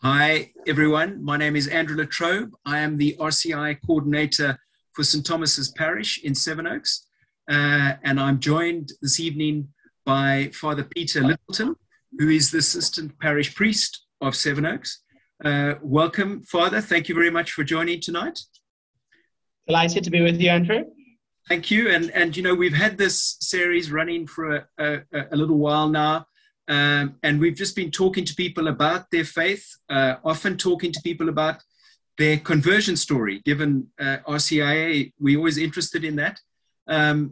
Hi, everyone. My name is Andrew Trobe. I am the RCI coordinator for St. Thomas's Parish in Sevenoaks. And I'm joined this evening by Father Peter Littleton, who is the assistant parish priest of Sevenoaks. Welcome, Father. Thank you very much for joining tonight. Delighted to be with you, Andrew. Thank you. And you know, we've had this series running for a little while now. And we've just been talking to people about their faith, often talking to people about their conversion story. Given RCIA, we're always interested in that.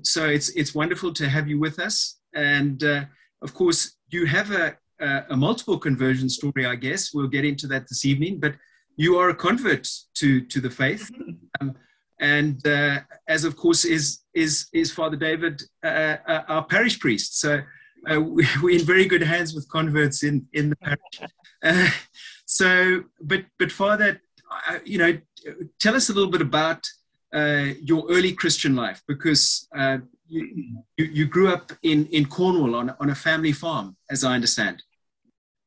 So it's wonderful to have you with us. And of course, you have a multiple conversion story, I guess. We'll get into that this evening. But you are a convert to the faith. And as of course is Father David, our parish priest. So we're in very good hands with converts in the parish. But Father, you know, tell us a little bit about your early Christian life, because you grew up in Cornwall on a family farm, as I understand.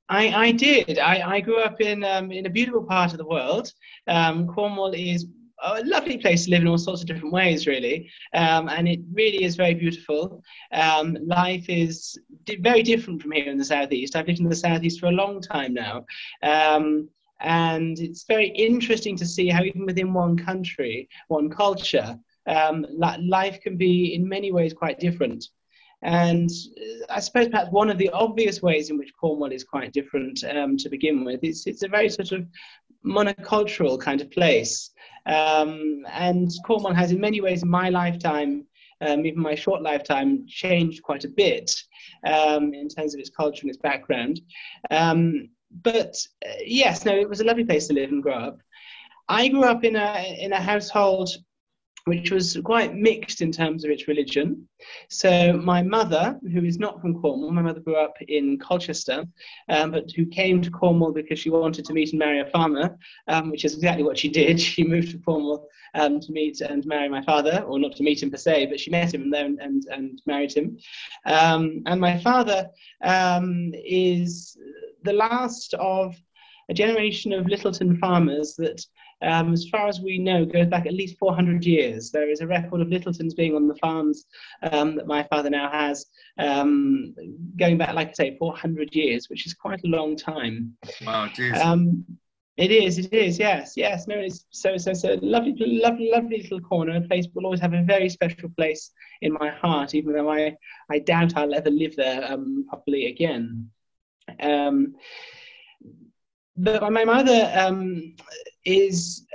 I did. I grew up in a beautiful part of the world. Cornwall is a lovely place to live in all sorts of different ways, really. And it really is very beautiful. Life is very different from here in the southeast. I've lived in the southeast for a long time now. And it's very interesting to see how even within one country, one culture, life can be in many ways quite different. And I suppose perhaps one of the obvious ways in which Cornwall is quite different to begin with, it's a very sort of monocultural kind of place. And Cornwall has in many ways in my lifetime, even my short lifetime, changed quite a bit in terms of its culture and its background. But yes, no, it was a lovely place to live and grow up. I grew up in a household which was quite mixed in terms of its religion. So my mother, who is not from Cornwall, my mother grew up in Colchester, but who came to Cornwall because she wanted to meet and marry a farmer, which is exactly what she did. She moved to Cornwall to meet and marry my father, or not to meet him per se, but she met him there and married him. And my father is the last of a generation of Littleton farmers that, as far as we know, goes back at least 400 years. There is a record of Littletons being on the farms that my father now has, going back, like I say, 400 years, which is quite a long time. Wow, it is. It is, yes. No, it's so lovely little corner, a place will always have a very special place in my heart, even though I doubt I'll ever live there properly again. But my mother is,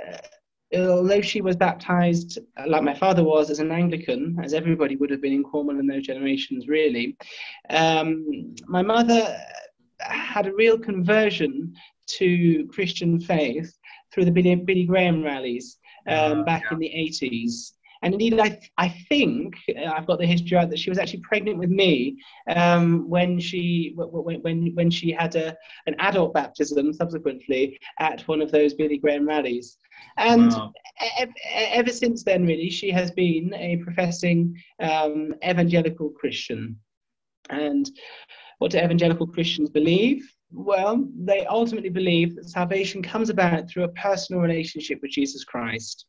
although she was baptized, like my father was, as an Anglican, as everybody would have been in Cornwall in those generations, really, my mother had a real conversion to Christian faith through the Billy Graham rallies back in the 80s. And indeed, I think I've got the history out that she was actually pregnant with me when she had an adult baptism subsequently at one of those Billy Graham rallies. And wow. Ever since then, really, she has been a professing evangelical Christian. And what do evangelical Christians believe? Well, they ultimately believe that salvation comes about through a personal relationship with Jesus Christ.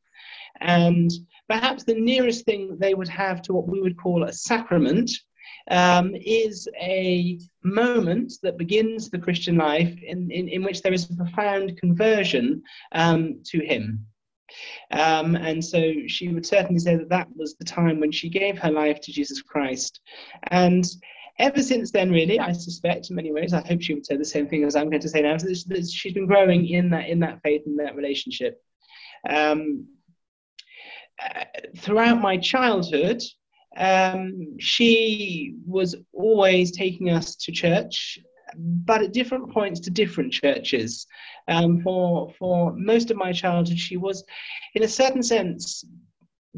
And perhaps the nearest thing they would have to what we would call a sacrament is a moment that begins the Christian life in which there is a profound conversion to him. And so she would certainly say that was the time when she gave her life to Jesus Christ. And ever since then, really, I suspect in many ways, I hope she would say the same thing as I'm going to say now, that she's been growing in that faith, in that relationship. Throughout my childhood, she was always taking us to church, but at different points to different churches. For most of my childhood, she was, in a certain sense,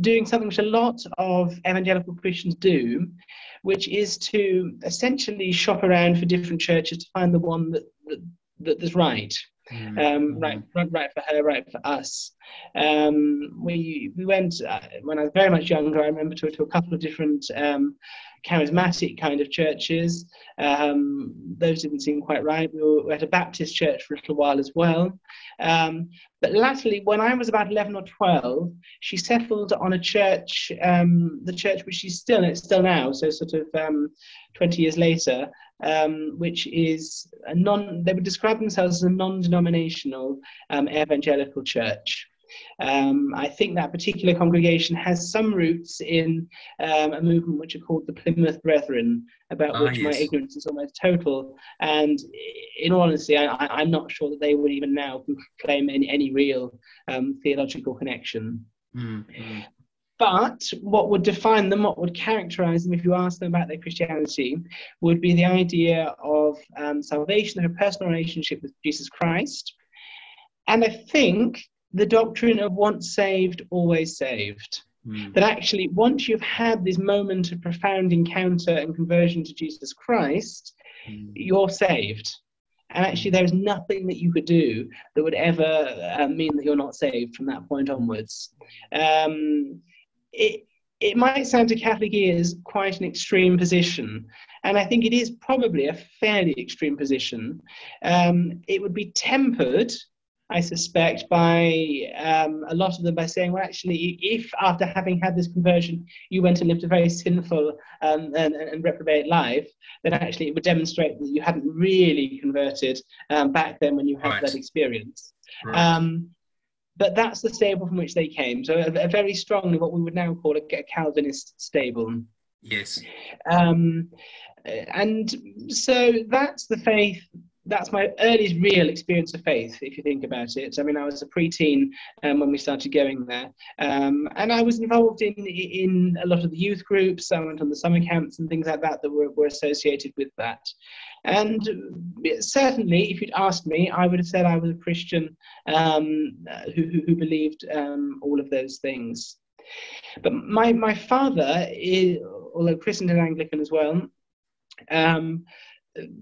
doing something which a lot of evangelical Christians do, which is to essentially shop around for different churches to find the one that's right. Right for her, right for us. We went when I was very much younger. I remember to a couple of different charismatic kind of churches. Those didn't seem quite right. We were at a Baptist church for a little while as well. But latterly, when I was about 11 or 12, she settled on a church, the church which she's still now, so sort of 20 years later, which is they would describe themselves as a non-denominational evangelical church. I think that particular congregation has some roots in a movement which are called the Plymouth Brethren, about which my ignorance is almost total. And in all honesty, I'm not sure that they would even now claim any real theological connection. Mm-hmm. But what would define them, what would characterize them if you ask them about their Christianity, would be the idea of salvation, of a personal relationship with Jesus Christ. And I think the doctrine of once saved, always saved. That actually, once you've had this moment of profound encounter and conversion to Jesus Christ, you're saved. And actually, there's nothing that you could do that would ever mean that you're not saved from that point onwards. It might sound to Catholic ears quite an extreme position, and I think it is probably a fairly extreme position. It would be tempered, I suspect, by a lot of them by saying, well, actually, if after having had this conversion, you went and lived a very sinful and reprobate life, then actually it would demonstrate that you hadn't really converted back then when you had that experience. Right. But that's the stable from which they came. So a very strongly what we would now call a Calvinist stable. Yes. And so that's the faith. That's my earliest real experience of faith, if you think about it. I mean, I was a preteen when we started going there. And I was involved in a lot of the youth groups. I went on the summer camps and things like that that were associated with that. And certainly, if you'd asked me, I would have said I was a Christian who believed all of those things. But my father, although christened and Anglican as well,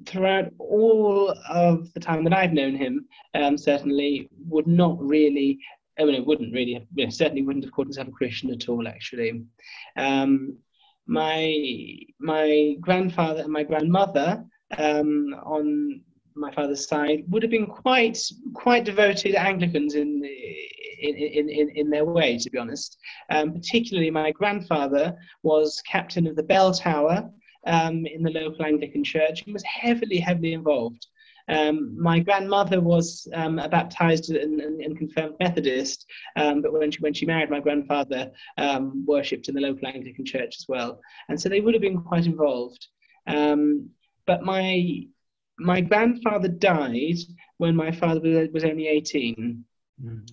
throughout all of the time that I've known him, certainly would not really, I mean, it wouldn't really, certainly wouldn't have called himself a Christian at all, actually. My grandfather and my grandmother, on my father's side, would have been quite devoted Anglicans in their way, to be honest. Particularly my grandfather was captain of the bell tower in the local Anglican church and was heavily involved. My grandmother was a baptized and confirmed Methodist, but when she married my grandfather, worshipped in the local Anglican church as well. And so they would have been quite involved. But my grandfather died when my father was only 18.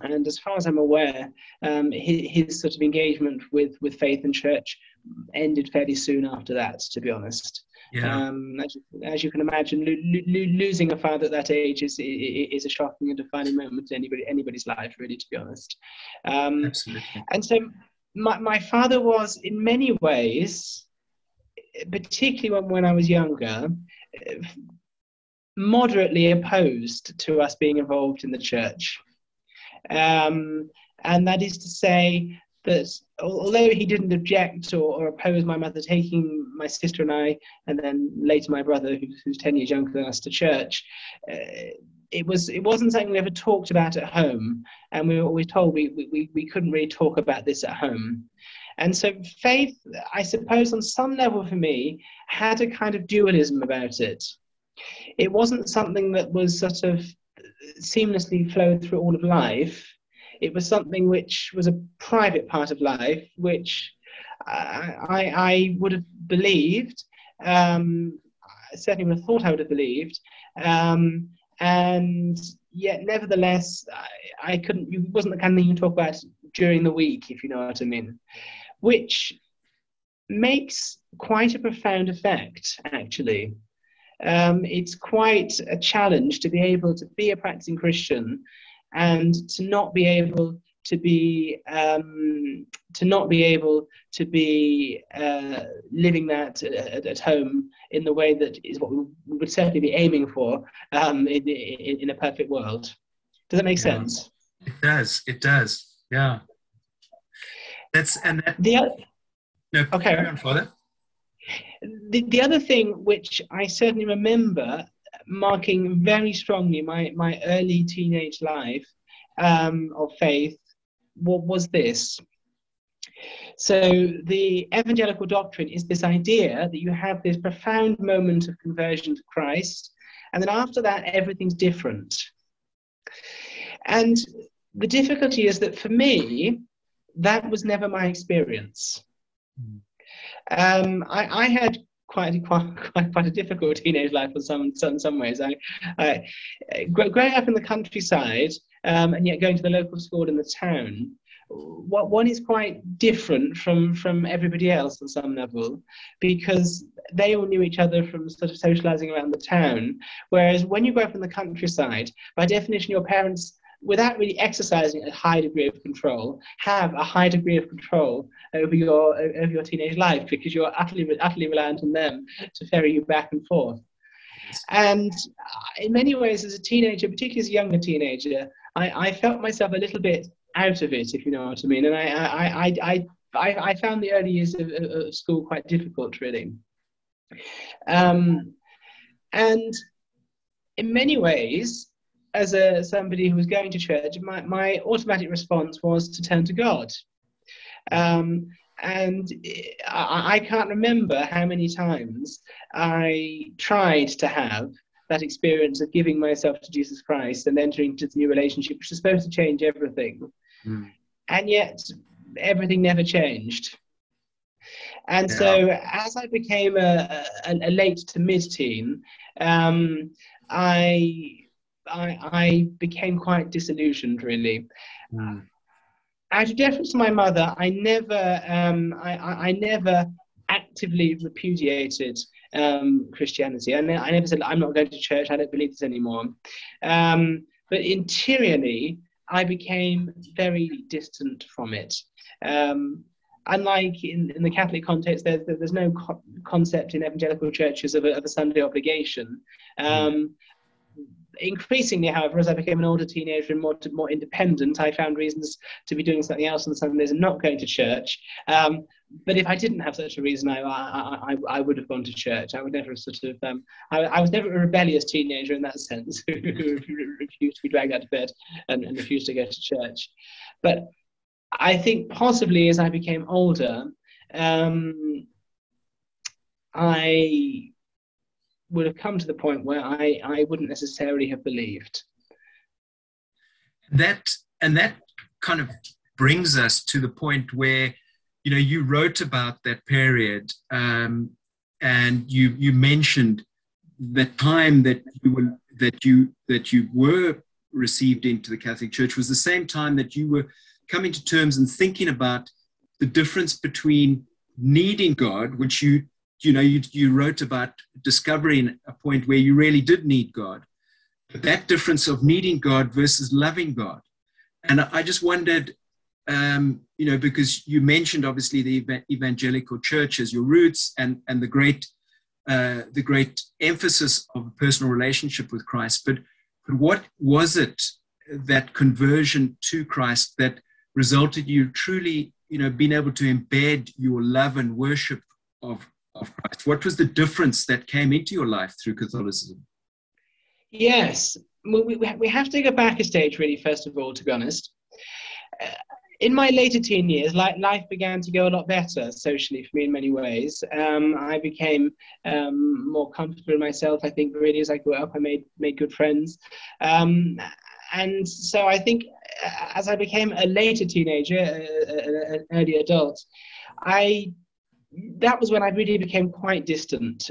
And as far as I'm aware, his sort of engagement with faith and church ended fairly soon after that, to be honest. Yeah. As you can imagine, losing a father at that age is a shocking and defining moment in anybody's life, really, to be honest. Absolutely. And so my father was, in many ways, particularly when I was younger, moderately opposed to us being involved in the church. And that is to say that although he didn't object or oppose my mother taking my sister and I, and then later my brother, who's 10 years younger than us, to church, it wasn't something we ever talked about at home, and we were always told we couldn't really talk about this at home. And so faith, I suppose, on some level for me, had a kind of dualism about it. It wasn't something that was sort of seamlessly flowed through all of life. It was something which was a private part of life, which I would have believed, I certainly would have thought I would have believed, and yet nevertheless, it wasn't the kind of thing you can talk about during the week, if you know what I mean, which makes quite a profound effect, actually. It's quite a challenge to be able to be a practicing Christian and to not be able to be living that at home in the way that is what we would certainly be aiming for in a perfect world. Does that make Yeah. sense? It does. It does. Yeah. The other, No, okay. carry on, Father. The other thing which I certainly remember marking very strongly my early teenage life of faith was this. So the evangelical doctrine is this idea that you have this profound moment of conversion to Christ, and then after that, everything's different. And the difficulty is that for me, that was never my experience. I had quite a difficult teenage life in some ways. Growing up in the countryside and yet going to the local school in the town, one is quite different from everybody else on some level, because they all knew each other from sort of socializing around the town. Whereas when you grow up in the countryside, by definition, your parents, without really exercising a high degree of control, have a high degree of control over your teenage life, because you're utterly reliant on them to ferry you back and forth. And in many ways, as a teenager, particularly as a younger teenager, I felt myself a little bit out of it, if you know what I mean. And I found the early years of school quite difficult, really. And in many ways, as somebody who was going to church, my automatic response was to turn to God. And I can't remember how many times I tried to have that experience of giving myself to Jesus Christ and entering into the new relationship, which is supposed to change everything. Mm. And yet, everything never changed. And so, as I became a late to mid-teen, I became quite disillusioned, really. Mm. Out of deference to my mother, I never actively repudiated Christianity. I never said, I'm not going to church, I don't believe this anymore. But interiorly, I became very distant from it. Unlike in the Catholic context, there's no concept in evangelical churches of a Sunday obligation. Increasingly, however, as I became an older teenager and more independent, I found reasons to be doing something else on Sundays and not going to church. But if I didn't have such a reason, I would have gone to church. I would never I was never a rebellious teenager in that sense, who refused to be dragged out of bed and refused to go to church. But I think possibly as I became older, I would have come to the point where I wouldn't necessarily have believed. That kind of brings us to the point where, you wrote about that period, and you mentioned the time that you were received into the Catholic Church was the same time that you were coming to terms and thinking about the difference between needing God, which you wrote about discovering a point where you really did need God, but that difference of needing God versus loving God. And I just wondered, because you mentioned obviously the evangelical church as your roots and the great emphasis of a personal relationship with Christ, but what was it, that conversion to Christ, that resulted you truly, being able to embed your love and worship of Christ? What was the difference that came into your life through Catholicism? Yes, we have to go back a stage, really, first of all, to be honest. In my later teen years, life began to go a lot better socially for me in many ways. I became more comfortable in myself, I think, really, as I grew up. I made good friends. And so I think as I became a later teenager, an early adult, that was when I really became quite distant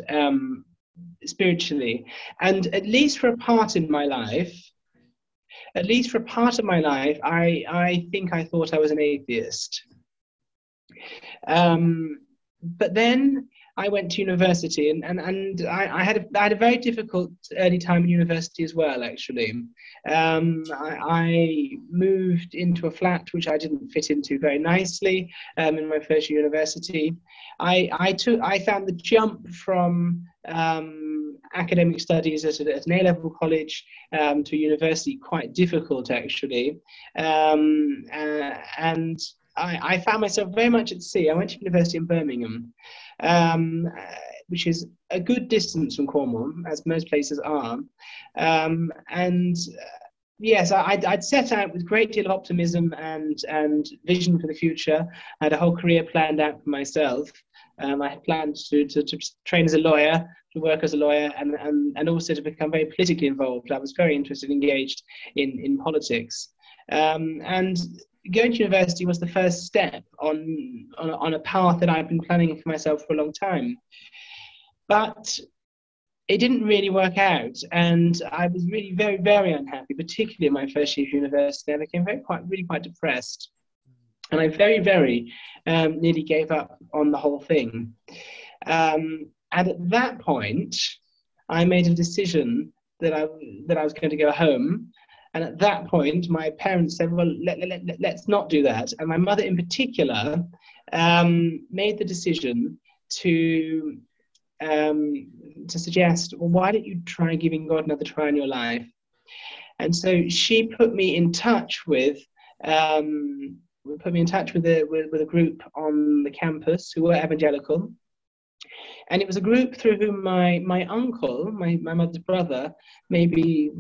spiritually. And at least for a part of my life, I think I thought I was an atheist. But then I went to university, and I had a very difficult early time in university as well, actually. I moved into a flat which I didn't fit into very nicely in my first year university. I found the jump from academic studies at an A-level college to university quite difficult, actually. And I found myself very much at sea. I went to university in Birmingham, which is a good distance from Cornwall, as most places are. Yes, I'd set out with a great deal of optimism and vision for the future. I had a whole career planned out for myself. I had planned to train as a lawyer, to work as a lawyer, and also to become very politically involved. I was very interested and engaged in politics. And going to university was the first step on a path that I've been planning for myself for a long time. But it didn't really work out, and I was really very, very unhappy, particularly in my first year of university. I became really quite depressed, and I very, very nearly gave up on the whole thing. And at that point, I made a decision that I was going to go home. And at that point, my parents said, "Well, let's not do that." And my mother, in particular, made the decision to suggest, "Well, why don't you try giving God another try in your life?" And so she put me in touch with a group on the campus who were evangelical. And it was a group through whom my uncle, my mother's brother, maybe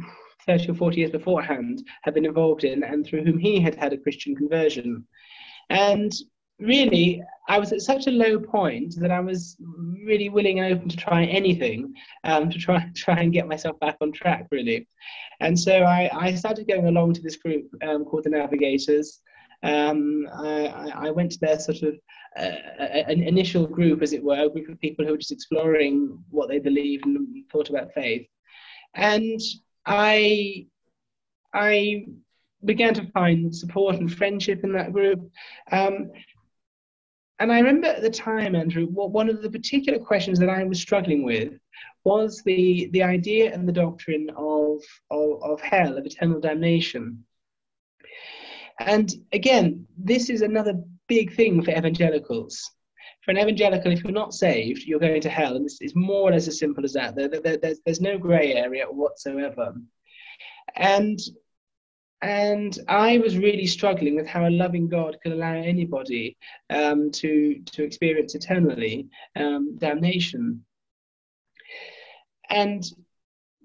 30 or 40 years beforehand, had been involved in, and through whom he had had a Christian conversion. And really, I was at such a low point that I was really willing and open to try anything, to try and get myself back on track, really. And so I started going along to this group called the Navigators. I went to their sort of an initial group, as it were, a group of people who were just exploring what they believed and thought about faith. And I began to find support and friendship in that group. And I remember at the time, Andrew, one of the particular questions that I was struggling with was the idea and the doctrine of hell, of eternal damnation. And again, this is another big thing for evangelicals. For an evangelical, if you're not saved, you're going to hell. And it's more or less as simple as that. There's no grey area whatsoever. And I was really struggling with how a loving God could allow anybody to experience eternally damnation. And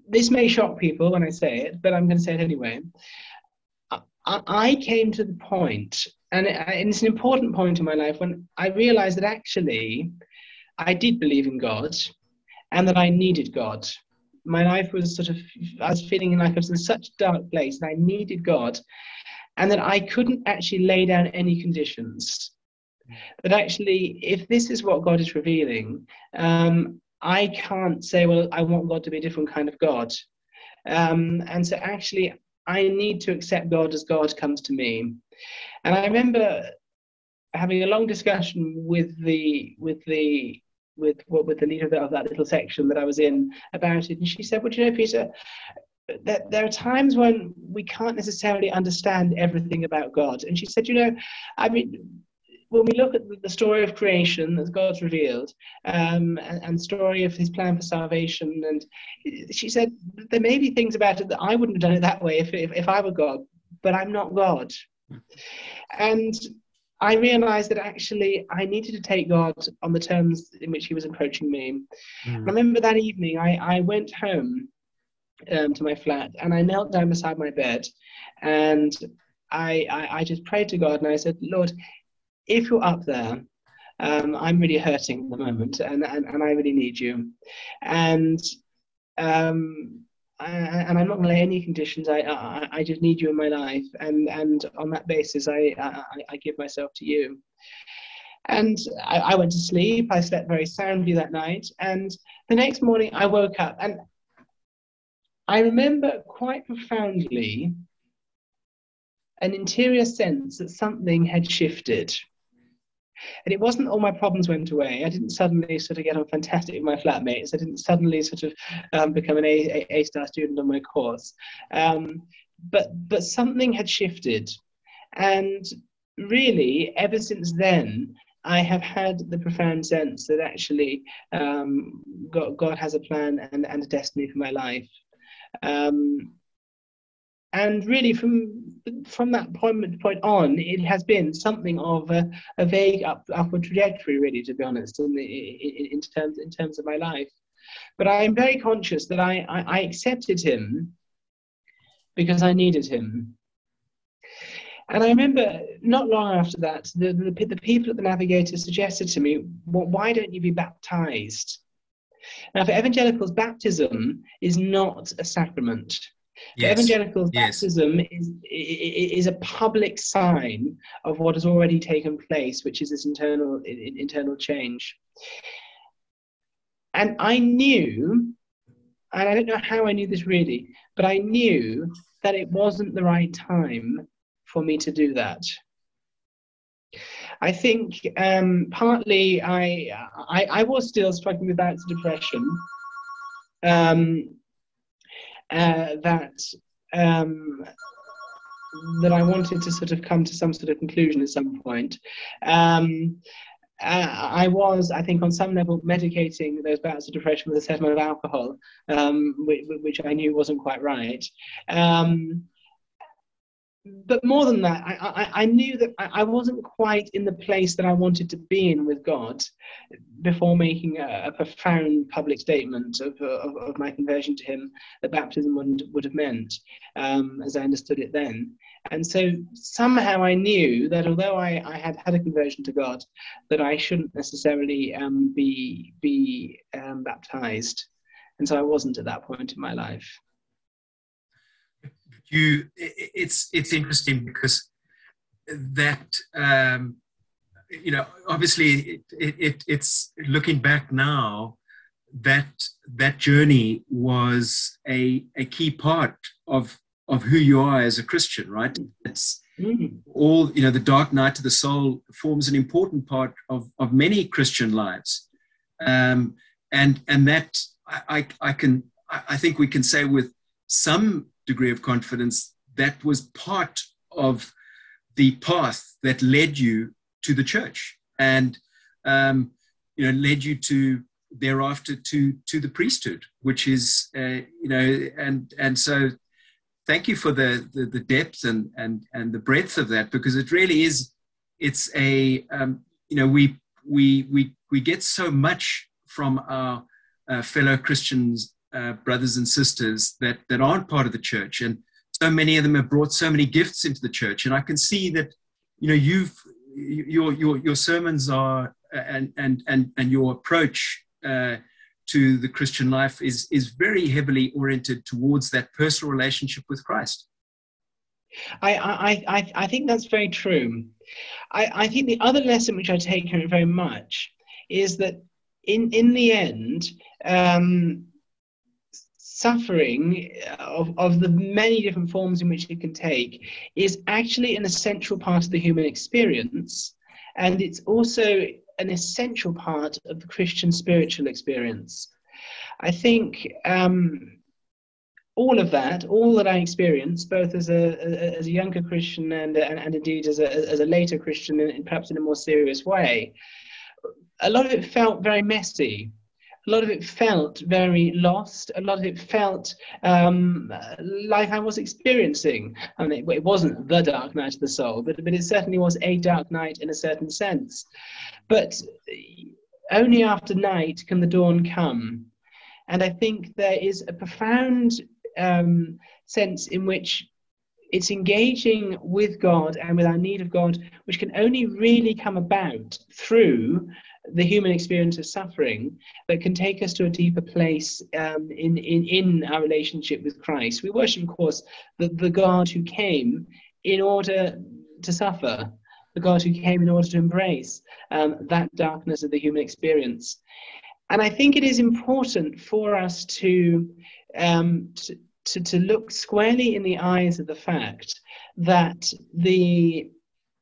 this may shock people when I say it, but I'm going to say it anyway. I came to the point, and it's an important point in my life, when I realized that actually I did believe in God and that I needed God. My life was I was feeling like I was in such a dark place, and I needed God, and that I couldn't actually lay down any conditions. That actually, if this is what God is revealing, I can't say, well, I want God to be a different kind of God. And so actually, I need to accept God as God comes to me. And I remember having a long discussion with the leader of that little section that I was in about it. And she said, "Well, you know, Peter, that there are times when we can't necessarily understand everything about God." And she said, "You know, I mean, when we look at the story of creation that God's revealed, and the story of his plan for salvation, and she said, there may be things about it that I wouldn't have done it that way if I were God, but I'm not God." And I realized that actually I needed to take God on the terms in which he was approaching me. I remember that evening, I went home to my flat, and I knelt down beside my bed, and I just prayed to God, and I said, "Lord, if you're up there, I'm really hurting at the moment, and I really need you. And I'm not going to lay any conditions. I just need you in my life, and on that basis, I give myself to you." And I went to sleep. I slept very soundly that night, and the next morning I woke up, and I remember quite profoundly an interior sense that something had shifted. And it wasn't all my problems went away. I didn't suddenly sort of get on fantastic with my flatmates. I didn't suddenly sort of become an A-star student on my course. But something had shifted. And really, ever since then, I have had the profound sense that actually God has a plan and a destiny for my life. And really, from that point on, it has been something of a vague upward trajectory, really, to be honest, in terms of my life. But I am very conscious that I accepted him because I needed him. And I remember not long after that, the people at the Navigator suggested to me, well, why don't you be baptized? Now, for evangelicals, baptism is not a sacrament. For evangelicals, baptism is a public sign of what has already taken place, which is this internal change. And I knew, and I don't know how I knew this really, but I knew that it wasn't the right time for me to do that. I think partly I was still struggling with bouts of depression. That I wanted to sort of come to some sort of conclusion at some point. I was, I think, on some level medicating those bouts of depression with a certain amount of alcohol, which I knew wasn't quite right. But more than that, I knew that I wasn't quite in the place that I wanted to be in with God before making a profound public statement of my conversion to him that baptism would have meant, as I understood it then. And so somehow I knew that although I had had a conversion to God, that I shouldn't necessarily be baptized. And so I wasn't at that point in my life. It's interesting because that obviously it's looking back now, that journey was a key part of who you are as a Christian, right? It's all, the dark night of the soul forms an important part of many Christian lives, and that I think we can say with some degree of confidence that was part of the path that led you to the church and led you to thereafter to the priesthood, which is and so thank you for the depth and the breadth of that, because it really is, it's a we get so much from our fellow Christians, brothers and sisters that aren't part of the church, and so many of them have brought so many gifts into the church. And I can see that your sermons are and your approach to the Christian life is very heavily oriented towards that personal relationship with Christ. I think that's very true. I think the other lesson which I take from it very much is that in the end, suffering of the many different forms in which it can take is actually an essential part of the human experience, and it's also an essential part of the Christian spiritual experience. I think all that I experienced, both as a younger Christian and indeed as a later Christian, and perhaps in a more serious way, a lot of it felt very messy. A lot of it felt very lost. A lot of it felt like I was experiencing. I mean, it wasn't the dark night of the soul, but it certainly was a dark night in a certain sense. But only after night can the dawn come. And I think there is a profound sense in which it's engaging with God and with our need of God, which can only really come about through the human experience of suffering, that can take us to a deeper place in our relationship with Christ. We worship, of course, the God who came in order to suffer, the God who came in order to embrace that darkness of the human experience. And I think it is important for us to look squarely in the eyes of the fact that the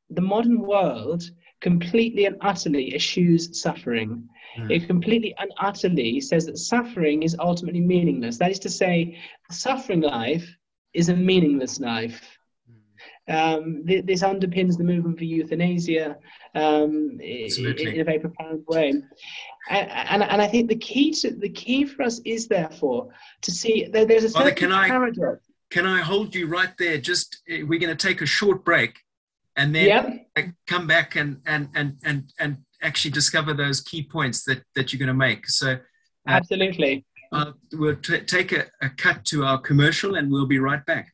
modern world completely and utterly eschews suffering. It completely and utterly says that suffering is ultimately meaningless. That is to say, the suffering life is a meaningless life. this underpins the movement for euthanasia in a very profound way. And I think the key for us is therefore to see that there's a certain paradox. Can I hold you right there? Just we're going to take a short break, and then come back and actually discover those key points that you're going to make. So absolutely, we'll take a cut to our commercial, and we'll be right back.